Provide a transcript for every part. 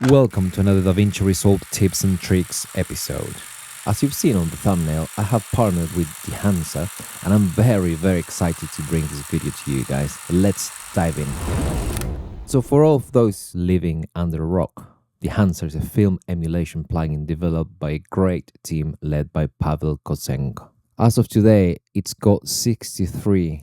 Welcome to another Davinci Resolve Tips and Tricks episode. As you've seen on the thumbnail, I have partnered with Dehancer and I'm very excited to bring this video to you guys. Let's dive in. So for all of those living under a rock, Dehancer is a film emulation plugin developed by a great team led by Pavel Kozenko. As of today, it's got 63,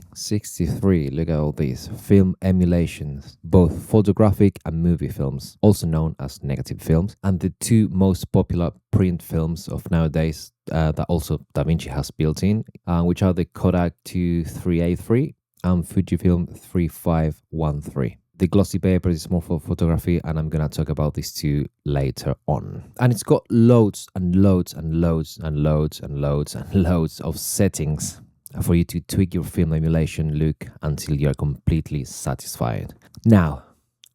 look at all these, film emulations, both photographic and movie films, also known as negative films, and the two most popular print films of nowadays that also Davinci has built in, which are the Kodak 2383 and Fujifilm 3513. The glossy paper is more for photography, and I'm gonna talk about these two later on. And it's got loads of settings for you to tweak your film emulation look until you're completely satisfied. Now,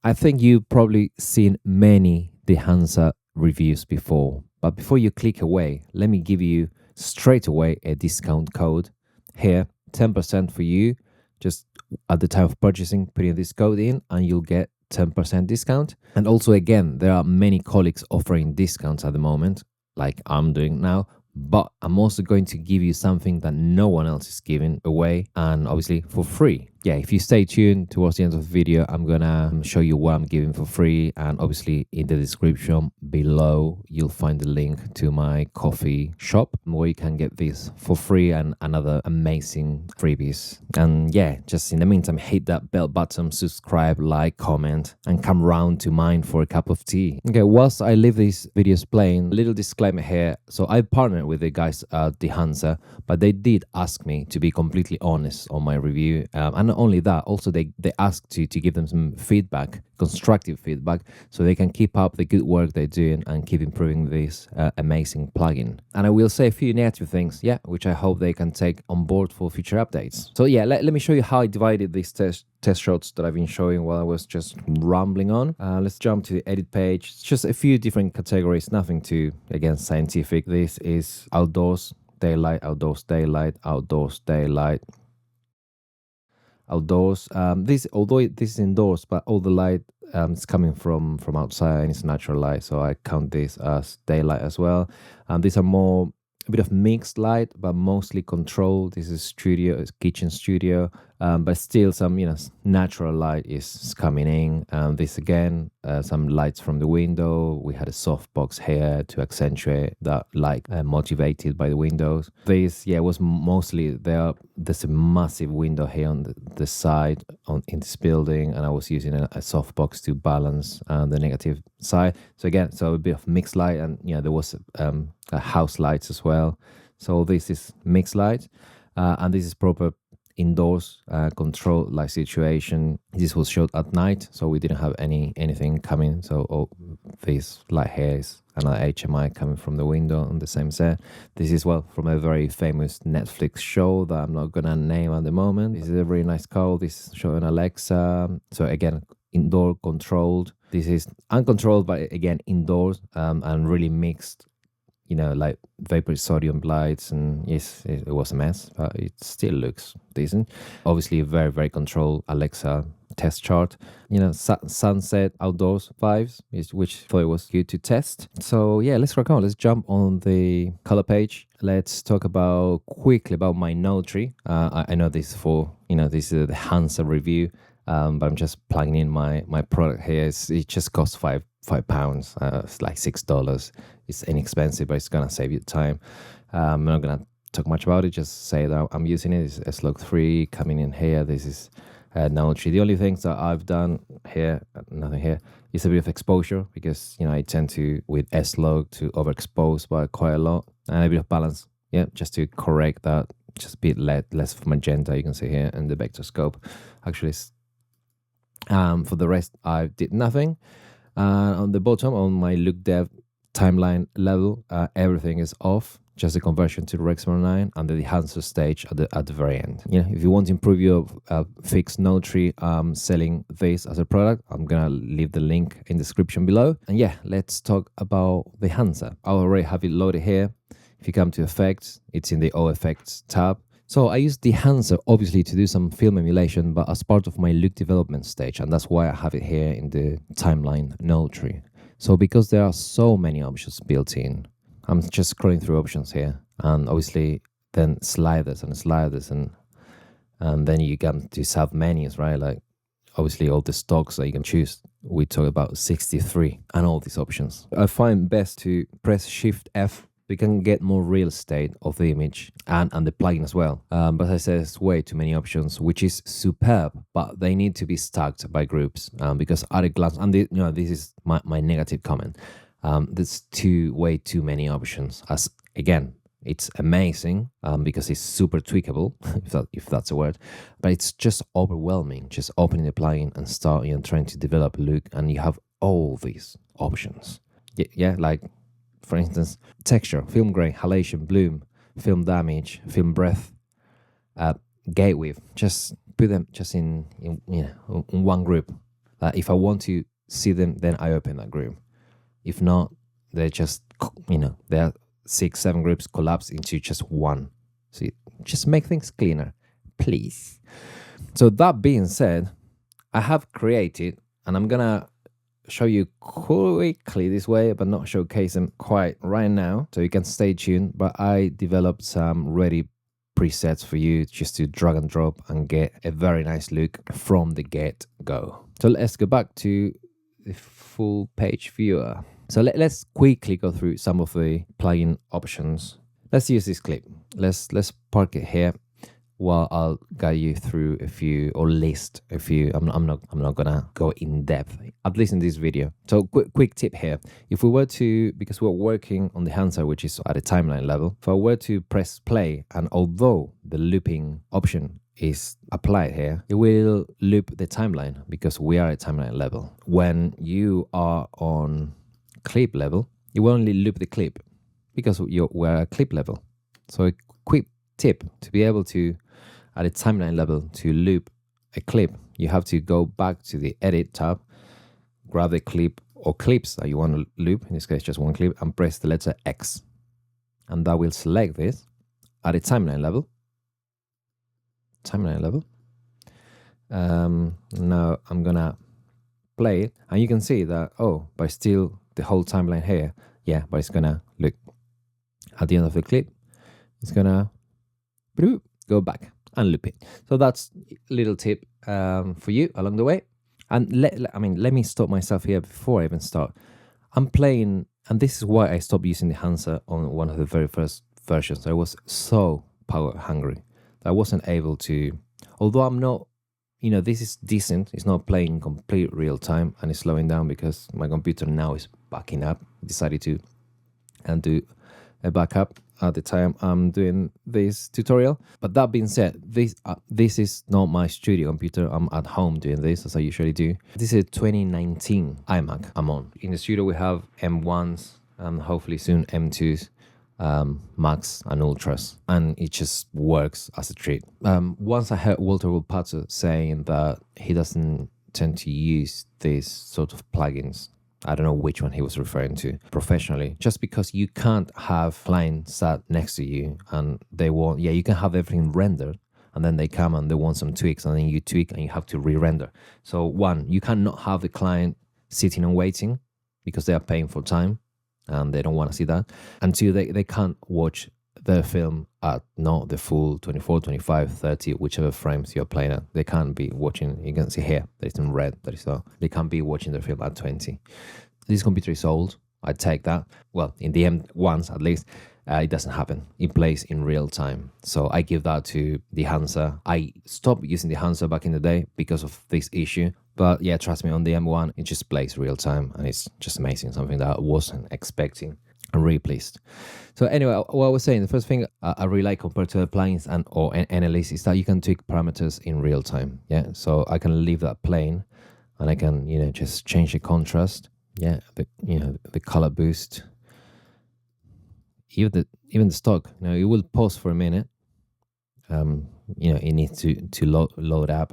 I think you've probably seen many Dehancer reviews before, but before you click away, let me give you straight away a discount code. Here, 10% for you. Just at the time of purchasing, putting this code in and you'll get 10% discount. And also, again, there are many colleagues offering discounts at the moment, like I'm doing now, but I'm also going to give you something that no one else is giving away, and obviously for free. Yeah, if you stay tuned towards the end of the video, I'm gonna show you what I'm giving for free, and obviously in the description below you'll find the link to my coffee shop where you can get this for free and another amazing freebies. And yeah, just in the meantime, hit that bell button, subscribe, like, comment, and come round to mine for a cup of tea. Okay, whilst I leave these videos playing, a little disclaimer here. So I partnered with the guys at Dehancer, but they did ask me to be completely honest on my review, and not only that, also they asked to give them some feedback, constructive feedback, so they can keep up the good work they're doing and keep improving this amazing plugin. And I will say a few negative things, yeah, which I hope they can take on board for future updates. So yeah, let me show you how I divided these test shots that I've been showing while I was just rambling on. Let's jump to the edit page. It's just a few different categories, nothing too, again, scientific. This is outdoors, daylight, outdoors, daylight, outdoors, daylight, outdoors. Although this is indoors, but all the light is coming from outside and it's natural light, so I count this as daylight as well. These are more a bit of mixed light, but mostly controlled. This is studio, it's kitchen studio, but still some natural light is coming in. This again, some lights from the window. We had a softbox here to accentuate that light motivated by the windows. This was mostly there's a massive window here on the side in this building, and I was using a softbox to balance the negative side. So again, a bit of mixed light, and there was house lights as well. So this is mixed light, and this is proper indoors control light situation. This was shot at night, so we didn't have anything coming. So this light here is another HMI coming from the window on the same set. This is from a very famous Netflix show that I'm not gonna name at the moment. This is a very nice car. This is showing Alexa. So again, indoor controlled. This is uncontrolled, but again indoors, and really mixed, like vapor sodium lights, and yes, it was a mess, but it still looks decent. Obviously very controlled Alexa test chart, sunset outdoors vibes, which I thought it was good to test. So yeah, let's crack on. Let's jump on the color page. Let's talk quickly about my note tree. I know this this is the Dehancer review, but I'm just plugging in my product here. It just costs £5. It's like $6. It's inexpensive, but it's gonna save you time. I'm not gonna talk much about it, just say that I'm using it. It's S-Log3 coming in here. This is note tree. The only things that I've done here, nothing here, is a bit of exposure, because I tend to, with S-Log, to overexpose by quite a lot, and a bit of balance, just to correct that, just a bit less of magenta. You can see here in the vector scope. Actually, for the rest, I did nothing. On the bottom, on my look dev timeline level, everything is off, just a conversion to Rex 9 and the Dehancer stage at the very end. If you want to improve your fixed node tree, selling this as a product, I'm gonna leave the link in the description below. And yeah, let's talk about the Dehancer. I already have it loaded here. If you come to effects, it's in the O effects tab. So I use Dehancer obviously to do some film emulation, but as part of my look development stage, and that's why I have it here in the timeline node tree. So because there are so many options built in, I'm just scrolling through options here, and obviously then sliders and sliders, and then you get to sub menus, right? Like obviously all the stocks that you can choose. We talk about 63 and all these options. I find best to press Shift F. You can get more real estate of the image and the plugin as well. But as I said, it's way too many options, which is superb, but they need to be stacked by groups because at a glance, and this is my negative comment, there's way too many options. As again, it's amazing because it's super tweakable, if that's a word, but it's just overwhelming. Just opening the plugin and start trying to develop a look, and you have all these options. Yeah, like for instance, texture, film grain, halation, bloom, film damage, film breadth, gate width. Just put them just in one group. If I want to see them, then I open that group. If not, they're just they're 6-7 groups collapse into just one. So just make things cleaner, please. So that being said, I have created, and I'm gonna show you quickly this way, but not showcase them quite right now, so you can stay tuned. But I developed some ready presets for you just to drag and drop and get a very nice look from the get-go. So let's go back to the full page viewer. So let's quickly go through some of the plugin options. Let's use this clip. Let's park it here while I'll guide you through a few, or list a few. I'm not gonna go in depth, at least in this video. So quick tip here: if we were to, because we're working on the Dehancer, which is at a timeline level, if I were to press play, and although the looping option is applied here, it will loop the timeline because we are at timeline level. When you are on clip level, you will only loop the clip because we're at clip level. So a quick tip to be able to, at a timeline level, to loop a clip, you have to go back to the edit tab, grab the clip or clips that you want to loop, in this case just one clip, and press the letter X, and that will select this at a timeline level. Now I'm gonna play it, and you can see that, but still the whole timeline here, but it's gonna look at the end of the clip, it's gonna go back and loop it. So that's a little tip for you along the way. And let me stop myself here before I even start. I'm playing, and this is why I stopped using the Dehancer on one of the very first versions. I was so power hungry that I wasn't able to, although I'm not, this is decent. It's not playing complete real time, and it's slowing down because my computer now is backing up. Decided to do a backup at the time I'm doing this tutorial. But that being said, this is not my studio computer. I'm at home doing this as I usually do. This is a 2019 iMac I'm on. In the studio we have M1s and hopefully soon M2s, Max and Ultras, and it just works as a treat. Once I heard Walter Wolpato saying that he doesn't tend to use these sort of plugins. I don't know which one he was referring to professionally, just because you can't have clients sat next to you and they want, you can have everything rendered and then they come and they want some tweaks and then you tweak and you have to re-render. So one, you cannot have the client sitting and waiting because they are paying for time and they don't want to see that. And two, they can't watch the film at not the full 24, 25, 30, whichever frames you're playing at. They can't be watching, you can see here, that it's in red, that is so. They can't be watching the film at 20. This computer is old, I take that. Well, in the M1s at least, it doesn't happen. It plays in real time. So I give that to the Dehancer. I stopped using the Dehancer back in the day because of this issue. But yeah, trust me, on the M1, it just plays real time and it's just amazing, something that I wasn't expecting. I'm really pleased. So anyway, what I was saying, the first thing I really like compared to the plugins or NLEs is that you can tweak parameters in real time. Yeah, so I can leave that plain and I can, just change the contrast. Yeah, the color boost. Even the stock, it will pause for a minute. It needs to load up.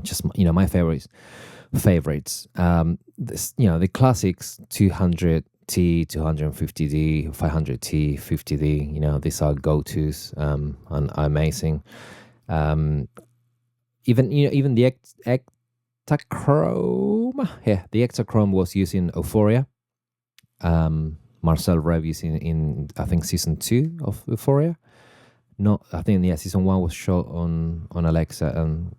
Just my favorites. The classics 200T, 250D, 500T, 50D. These are go-tos and are amazing. Even the Ektachrome. Yeah, the Ektachrome was used in Euphoria. Marcel Rev used in I think season 2 of Euphoria. No, I think season 1 was shot on Alexa, and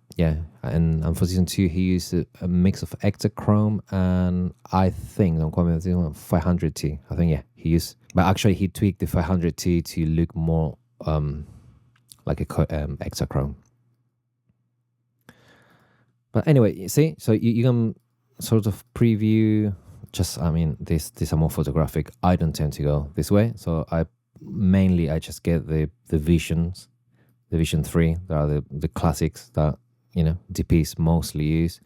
and for season 2 he used a mix of Ektachrome and I think 500T. I think he used, but actually he tweaked the 500T to look more like a Ektachrome. But anyway, you see, so you can sort of preview. Just, I mean, these are more photographic. I don't tend to go this way, so I just get the Visions, the Vision 3. That are the classics that DPs mostly use.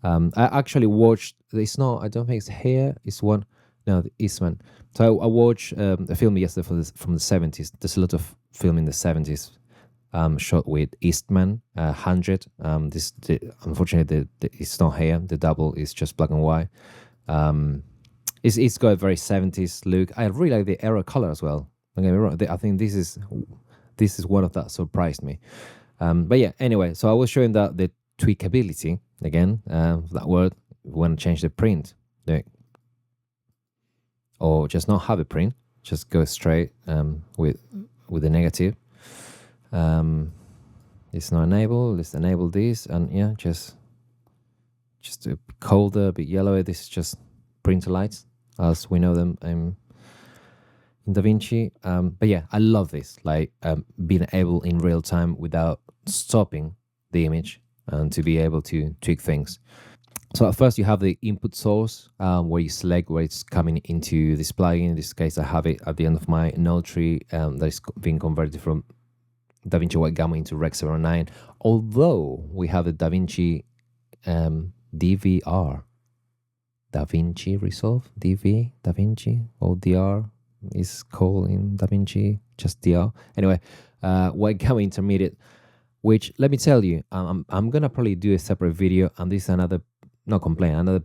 I actually watched. It's not. I don't think it's here. It's one. No, the Eastman. So I watched a film yesterday from the 70s. There's a lot of film in the 70s. Shot with Eastman 100. Unfortunately, it's not here. The double is just black and white. It's got a very 70s look. I really like the arrow color as well. Don't get me wrong. I think this is one of that surprised me. But yeah, anyway, so I was showing that the tweakability again. That word, when change the print, or just not have a print, just go straight with the negative. It's not enabled. Let's enable this, and just a bit colder, a bit yellower. This is just printer lights as we know them in Davinci. But yeah, I love this, like being able in real time without stopping the image and to be able to tweak things. So at first you have the input source where you select where it's coming into this plugin. In this case, I have it at the end of my node tree that is being converted from Davinci White Gamma into Rec 709. Although we have the Davinci DVR, Davinci Resolve, Davinci, or DR is called in Davinci, just DR. Anyway, White Gamma Intermediate, which let me tell you, I'm gonna probably do a separate video, and this is another, not complaint, another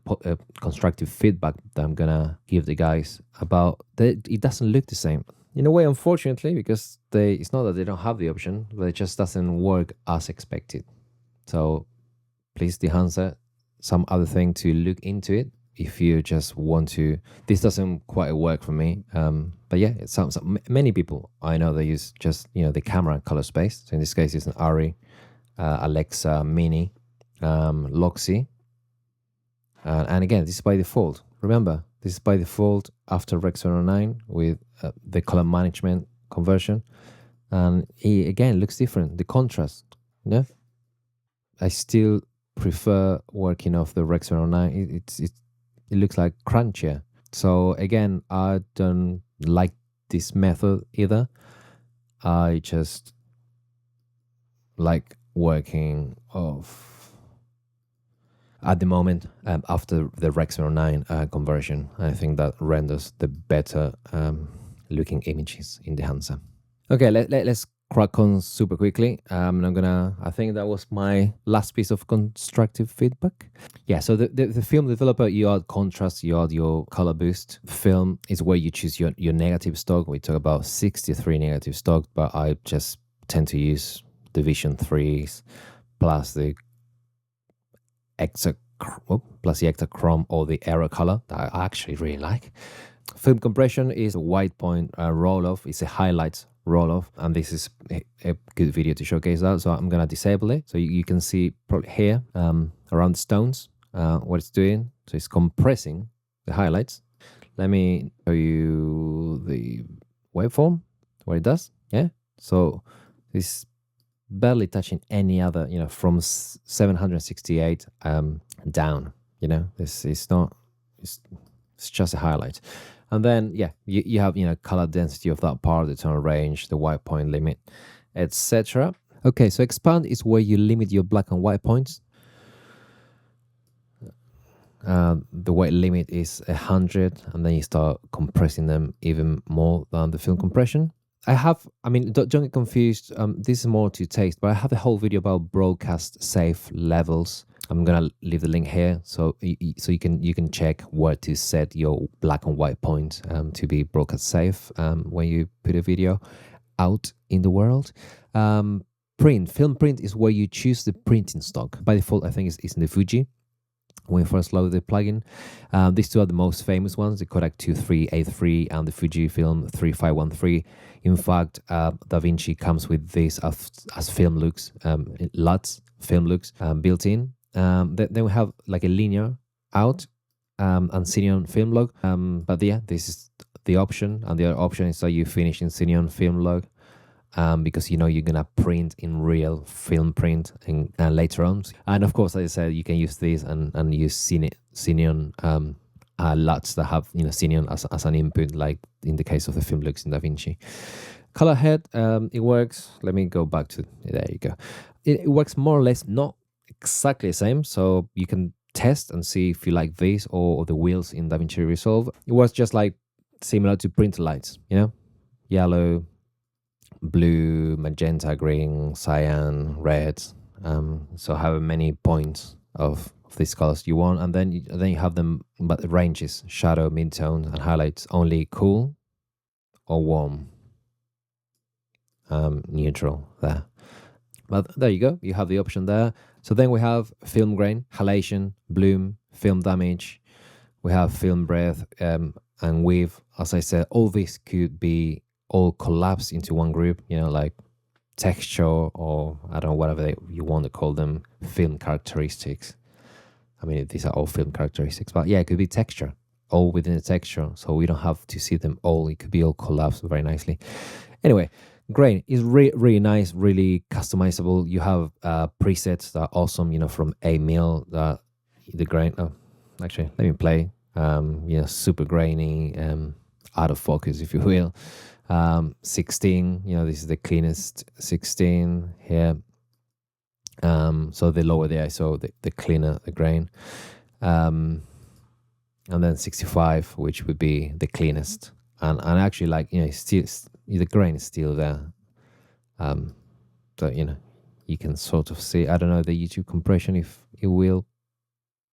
constructive feedback that I'm gonna give the guys about that. It doesn't look the same. In a way, unfortunately, because it's not that they don't have the option, but it just doesn't work as expected. So please, Dehancer, some other thing to look into it if you just want to. This doesn't quite work for me, but yeah, it sounds many people I know they use just the camera color space. So in this case, it's an Ari, Alexa Mini, Loxy, and again, this is by default. Remember, this is by default after Rec 709 with the color management conversion, and it again looks different. The contrast, I still prefer working off the Rec 709. It looks like crunchier. So again, I don't like this method either. I just like working off at the moment after the Rec 709 conversion. I think that renders the better looking images in Dehancer. Okay, let's crack on super quickly. I think that was my last piece of constructive feedback. Yeah, so the film developer, you add contrast, you add your color boost. Film is where you choose your negative stock. We talk about 63 negative stock, but I just tend to use the Vision 3s plus the Ektachrome or the arrow color that I actually really like. Film compression is a white point roll-off. It's a highlights roll-off, and this is a good video to showcase that. So I'm going to disable it. So you can see probably here around the stones what it's doing. So it's compressing the highlights. Let me show you the waveform, what it does. Yeah, so it's barely touching any other, from 768 down. This is not, it's just a highlight. And then, you have, color density of that part, the tonal range, the white point limit, etc. Okay, so expand is where you limit your black and white points. The white limit is 100, and then you start compressing them even more than the film compression. Don't get confused. This is more to taste, but I have a whole video about broadcast safe levels. I'm gonna leave the link here, so you can check where to set your black and white point to be broadcast safe when you put a video out in the world. Film print is where you choose the printing stock. By default, I think it's in the Fuji. when you first load the plugin. These two are the most famous ones, the Kodak 2383 and the Fujifilm 3513. In fact, Davinci comes with this as film looks, LUTs, film looks built in. Then we have like a linear out and Cineon film log. But yeah, this is the option, and the other option is that you finish in Cineon film log. Because you know you're gonna print in real film print and later on, and of course, as I said, you can use this and use Cineon LUTs that have Cineon as an input, like in the case of the film looks in Davinci. Color head, it works. Let me go back to there. You go. It works more or less, not exactly the same. So you can test and see if you like this or the wheels in Davinci Resolve. It was just like similar to print lights, yellow, blue, magenta, green, cyan, red. So however many points of these colors you want, and then you have them, but the ranges: shadow, midtone, and highlights. Only cool or warm, neutral there. But there you go. You have the option there. So then we have film grain, halation, bloom, film damage. We have film breadth and weave. As I said, all this could be all collapsed into one group, like texture, or I don't know, whatever you want to call them, film characteristics. I mean, these are all film characteristics, but yeah, it could be texture, all within the texture. So we don't have to see them all. It could be all collapsed very nicely. Anyway, grain is really nice, really customizable. You have presets that are awesome, from Emil, the grain. Oh, actually, let me play. Super grainy, out of focus, if you will. 16, this is the cleanest 16 here. So the lower the ISO, the cleaner the grain. And then 65, which would be the cleanest. And actually, like, still the grain is still there. So you can sort of see. I don't know the YouTube compression if it will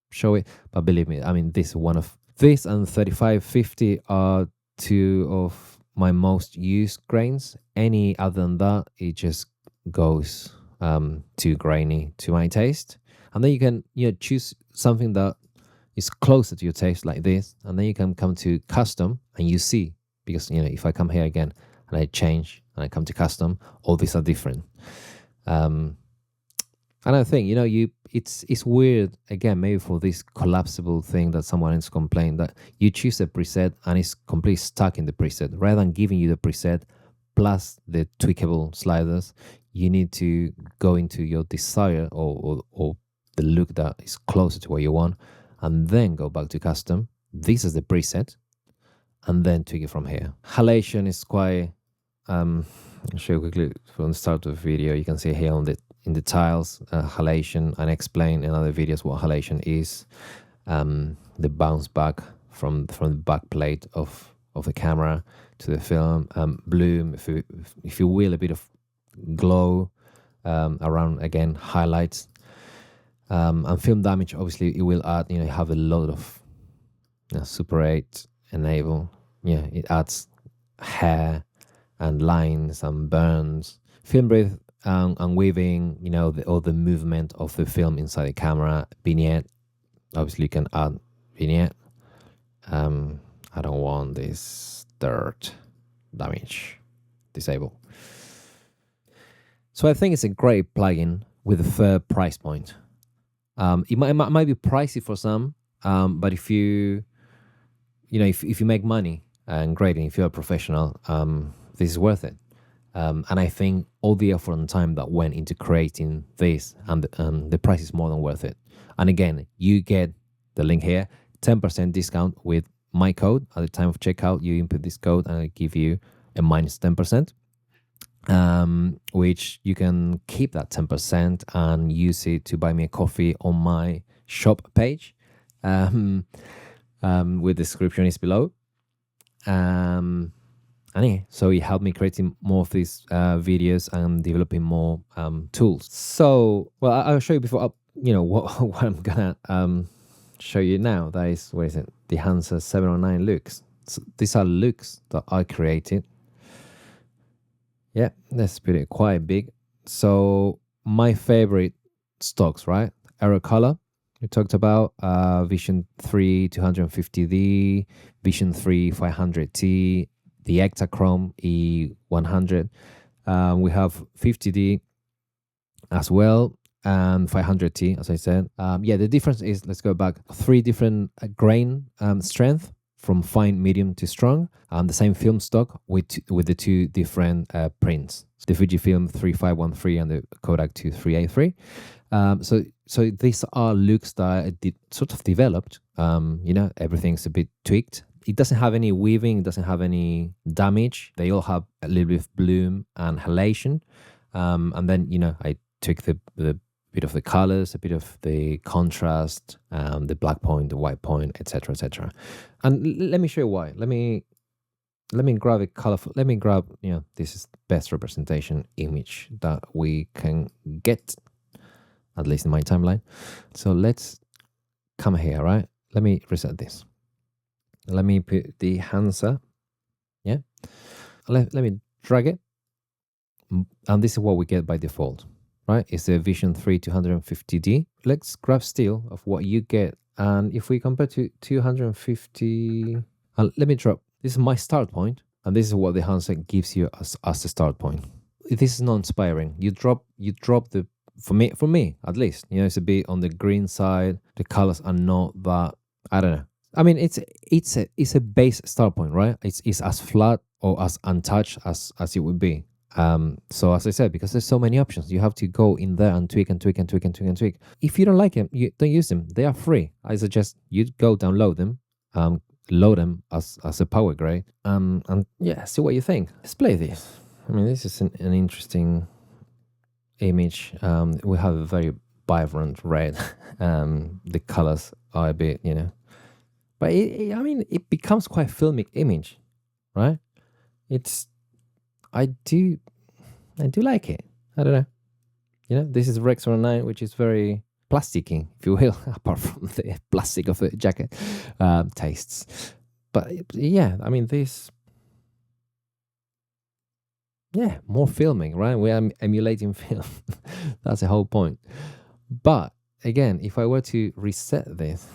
show it, but believe me, I mean, this and 3550 are two of my most used grains. Any other than that, it just goes too grainy to my taste. And then you can choose something that is closer to your taste, like this, and then you can come to custom and you see, because if I come here again and I change and I come to custom, all these are different. And I think it's weird, again, maybe for this collapsible thing that someone has complained, that you choose a preset and it's completely stuck in the preset. Rather than giving you the preset plus the tweakable sliders, you need to go into your desire or the look that is closer to what you want, and then go back to custom. This is the preset, and then tweak it from here. Halation is quite I'll show you quickly from the start of the video. You can see here in the tiles, halation, and explain in other videos what halation is. The bounce back from the back plate of the camera to the film. Bloom, if you will, a bit of glow around, again, highlights. And film damage, obviously, it will add, you have a lot of Super 8 enable. Yeah, it adds hair and lines and burns. Film breadth and weaving, all the movement of the film inside the camera. Vignette, obviously you can add vignette. I don't want this dirt damage. Disable. So I think it's a great plugin with a fair price point. It might be pricey for some, but if you make money, and great, and if you're a professional, this is worth it. And I think all the effort and time that went into creating this, and the price is more than worth it. And again, you get the link here, 10% discount with my code. At the time of checkout, you input this code and I give you a minus 10%, which you can keep that 10% and use it to buy me a coffee on my shop page. With the description is below. And yeah, so it helped me creating more of these videos and developing more tools. So, well, I'll show you before, what I'm gonna show you now. That is, what is it? Dehancer 709 looks. So these are looks that I created. Yeah, that's pretty quite big. So my favorite stocks, right? Aero color, we talked about Vision 3 250D, Vision 3 500T, the Ektachrome E100. We have 50D as well, and 500T, as I said. Yeah, the difference is, let's go back, three different grain strength from fine, medium to strong, and the same film stock with the two different prints, the Fujifilm 3513 and the Kodak 23A3. So these are looks that I did sort of developed. Everything's a bit tweaked. It doesn't have any weaving, it doesn't have any damage. They all have a little bit of bloom and halation. And then, I took the bit of the colors, a bit of the contrast, the black point, the white point, etc., etc. And let me show you why. Let me grab a colorful. Let me grab. This is the best representation image that we can get, at least in my timeline. So let's come here, right? Let me reset this. Let me put the Dehancer. Yeah. Let me drag it. And this is what we get by default, right? It's the Vision 3 250D. Let's grab still of what you get. And if we compare to 250, let me drop. This is my start point, and this is what the Dehancer gives you as a start point. This is not inspiring. You drop the, for me at least, it's a bit on the green side. The colors are not that, I don't know. I mean, it's a base start point, right? It's as flat or as untouched as it would be. So as I said, because there's so many options, you have to go in there and tweak and tweak and tweak and tweak and tweak. If you don't like them, you don't use them. They are free. I suggest you go download them, load them as a power grade, and yeah, see what you think. Let's play this. I mean, this is an interesting image. We have a very vibrant red. The colors are a bit, but it becomes quite filmic image, right? I do like it. I don't know. This is Dehancer and I, which is very plasticky, if you will, apart from the plastic of the jacket tastes. But yeah, I mean, more filming, right? We are emulating film. That's the whole point. But again, if I were to reset this,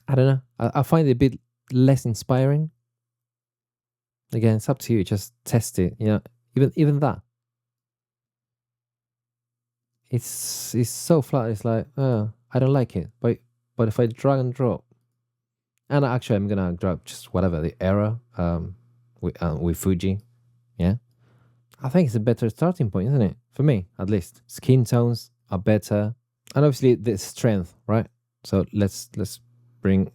I don't know. I find it a bit less inspiring. Again, it's up to you. Just test it. Even that. It's so flat. It's like, I don't like it. But if I drag and drop, and actually I'm gonna drop just whatever the error with Fuji, yeah. I think it's a better starting point, isn't it? For me, at least. Skin tones are better, and obviously the strength, right? So let's bring,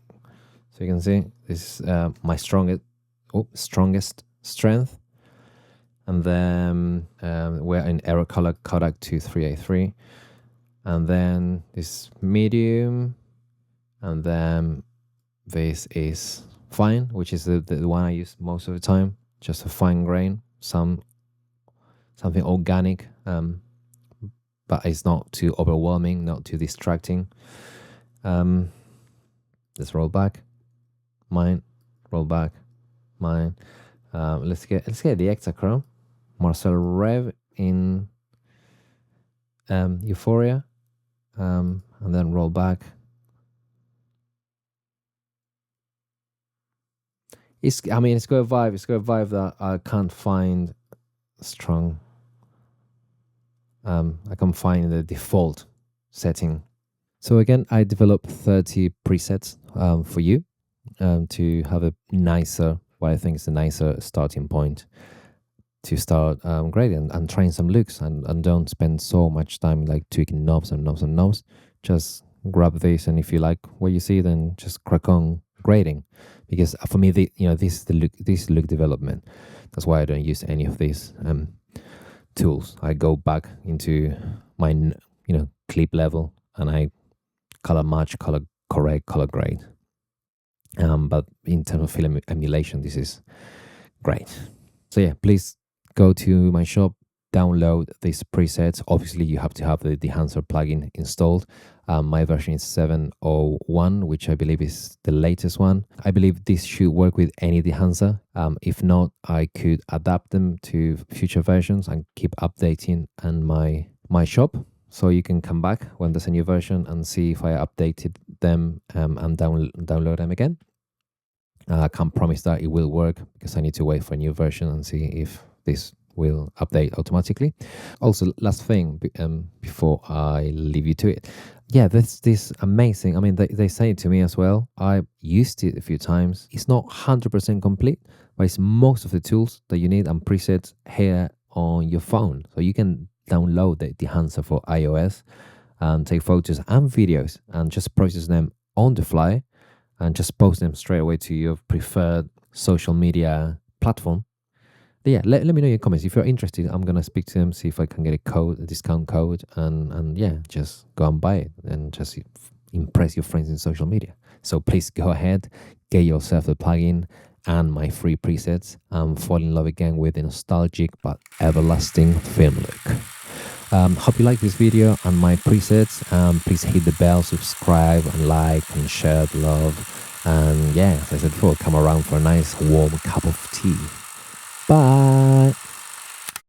so you can see this is my strongest strength. And then we're in error color Kodak 23A3, and then this medium, and then this is fine, which is the one I use most of the time, just a fine grain, something organic, but it's not too overwhelming, not too distracting. Let's roll back, mine, roll back, mine. Let's get the Ektachrome, Marcel Rev in Euphoria, and then roll back. It's got a vibe. It's got a vibe that I can't find strong. I can find the default setting. So again, I developed 30 presets for you to have a nicer, what I think is a nicer starting point to start grading and trying some looks, and don't spend so much time like tweaking knobs and knobs and knobs. Just grab this, and if you like what you see, then just crack on grading. Because for me, this is the look, this look development. That's why I don't use any of these tools. I go back into my clip level, and I color match, color correct, color grade. But in terms of film emulation, this is great. So yeah, please go to my shop, download these presets. Obviously, you have to have the Dehancer plugin installed. My version is 7.01, which I believe is the latest one. I believe this should work with any Dehancer. If not, I could adapt them to future versions and keep updating on my shop. so you can come back when there's a new version and see if I updated them and download them again. I can't promise that it will work because I need to wait for a new version and see if this will update automatically. Also, last thing before I leave you to it. Yeah, this amazing. I mean, they say it to me as well. I used it a few times. It's not 100% complete, but it's most of the tools that you need and presets here on your phone. So you can download the Dehancer for iOS and take photos and videos and just process them on the fly and just post them straight away to your preferred social media platform. But yeah, let me know in your comments. If you're interested, I'm going to speak to them, see if I can get a discount code, and yeah, just go and buy it and just impress your friends in social media. So please go ahead, get yourself the plugin and my free presets and fall in love again with the nostalgic but everlasting film look. Hope you like this video and my presets. Please hit the bell, subscribe and like and share the love. And yeah, as I said before, come around for a nice warm cup of tea. Bye.